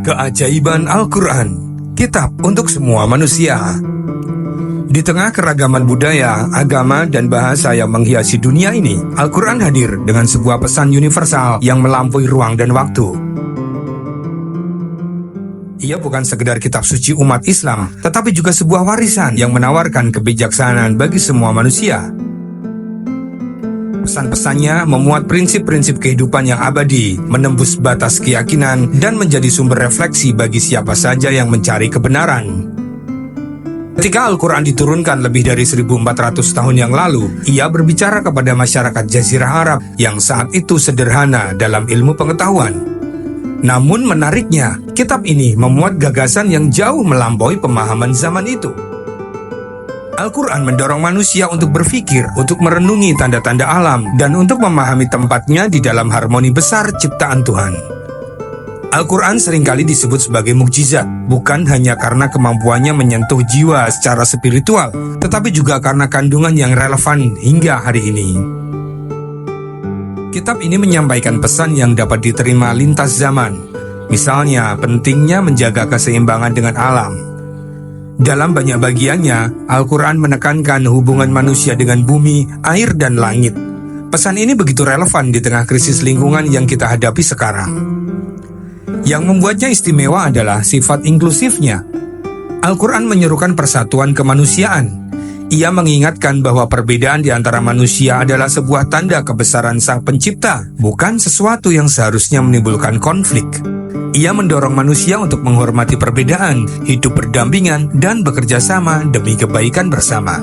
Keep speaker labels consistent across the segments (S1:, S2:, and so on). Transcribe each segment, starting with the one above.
S1: Keajaiban Al-Quran, kitab untuk semua manusia. Di tengah keragaman budaya, agama, dan bahasa yang menghiasi dunia ini, Al-Quran hadir dengan sebuah pesan universal yang melampaui ruang dan waktu. Ia bukan sekedar kitab suci umat Islam, tetapi juga sebuah warisan yang menawarkan kebijaksanaan bagi semua manusia. Pesan-pesannya memuat prinsip-prinsip kehidupan yang abadi, menembus batas keyakinan, dan menjadi sumber refleksi bagi siapa saja yang mencari kebenaran. Ketika Al-Quran diturunkan lebih dari 1400 tahun yang lalu, ia berbicara kepada masyarakat Jazirah Arab yang saat itu sederhana dalam ilmu pengetahuan. Namun menariknya, kitab ini memuat gagasan yang jauh melampaui pemahaman zaman itu. Al-Quran mendorong manusia untuk berpikir, untuk merenungi tanda-tanda alam, dan untuk memahami tempatnya di dalam harmoni besar ciptaan Tuhan. Al-Quran seringkali disebut sebagai mukjizat, bukan hanya karena kemampuannya menyentuh jiwa secara spiritual, tetapi juga karena kandungan yang relevan hingga hari ini. Kitab ini menyampaikan pesan yang dapat diterima lintas zaman, misalnya pentingnya menjaga keseimbangan dengan alam. Dalam banyak bagiannya, Al-Quran menekankan hubungan manusia dengan bumi, air, dan langit. Pesan ini begitu relevan di tengah krisis lingkungan yang kita hadapi sekarang. Yang membuatnya istimewa adalah sifat inklusifnya. Al-Quran menyerukan persatuan kemanusiaan. Ia mengingatkan bahwa perbedaan di antara manusia adalah sebuah tanda kebesaran Sang Pencipta, bukan sesuatu yang seharusnya menimbulkan konflik. Ia mendorong manusia untuk menghormati perbedaan, hidup berdampingan, dan bekerja sama demi kebaikan bersama.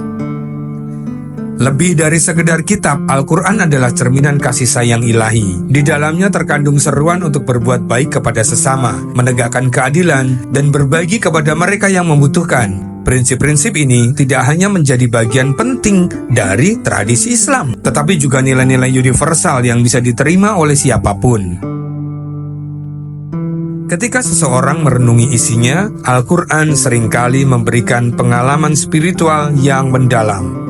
S1: Lebih dari sekedar kitab, Al-Quran adalah cerminan kasih sayang ilahi. Di dalamnya terkandung seruan untuk berbuat baik kepada sesama, menegakkan keadilan, dan berbagi kepada mereka yang membutuhkan. Prinsip-prinsip ini tidak hanya menjadi bagian penting dari tradisi Islam, tetapi juga nilai-nilai universal yang bisa diterima oleh siapapun. Ketika seseorang merenungi isinya, Al-Quran seringkali memberikan pengalaman spiritual yang mendalam.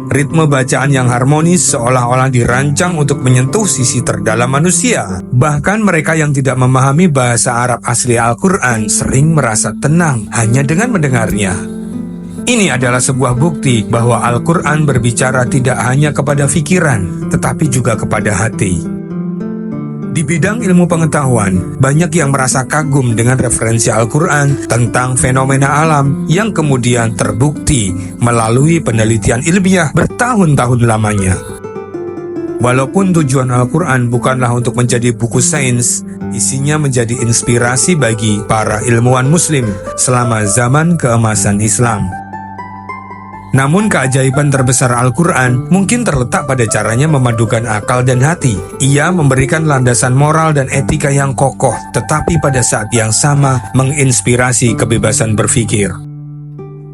S1: Ritme bacaan yang harmonis seolah-olah dirancang untuk menyentuh sisi terdalam manusia. Bahkan mereka yang tidak memahami bahasa Arab asli Al-Quran sering merasa tenang hanya dengan mendengarnya. Ini adalah sebuah bukti bahwa Al-Quran berbicara tidak hanya kepada pikiran, tetapi juga kepada hati. Di bidang ilmu pengetahuan, banyak yang merasa kagum dengan referensi Al-Quran tentang fenomena alam yang kemudian terbukti melalui penelitian ilmiah bertahun-tahun lamanya. Walaupun tujuan Al-Quran bukanlah untuk menjadi buku sains, isinya menjadi inspirasi bagi para ilmuwan Muslim selama zaman keemasan Islam. Namun keajaiban terbesar Al-Quran mungkin terletak pada caranya memadukan akal dan hati. Ia memberikan landasan moral dan etika yang kokoh, tetapi pada saat yang sama menginspirasi kebebasan berpikir.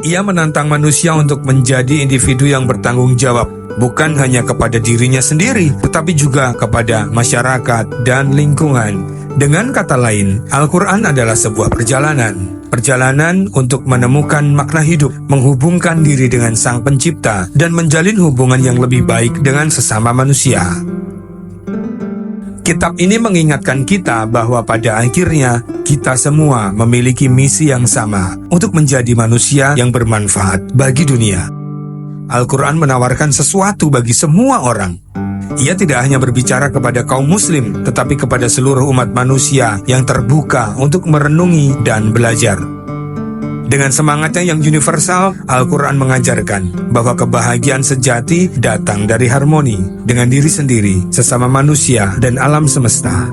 S1: Ia menantang manusia untuk menjadi individu yang bertanggung jawab, bukan hanya kepada dirinya sendiri, tetapi juga kepada masyarakat dan lingkungan. Dengan kata lain, Al-Quran adalah sebuah perjalanan. Perjalanan untuk menemukan makna hidup, menghubungkan diri dengan Sang Pencipta, dan menjalin hubungan yang lebih baik dengan sesama manusia. Kitab ini mengingatkan kita bahwa pada akhirnya kita semua memiliki misi yang sama untuk menjadi manusia yang bermanfaat bagi dunia. Al-Quran menawarkan sesuatu bagi semua orang. Ia tidak hanya berbicara kepada kaum muslim, tetapi kepada seluruh umat manusia yang terbuka untuk merenungi dan belajar. Dengan semangatnya yang universal, Al-Quran mengajarkan bahwa kebahagiaan sejati datang dari harmoni dengan diri sendiri, sesama manusia, dan alam semesta.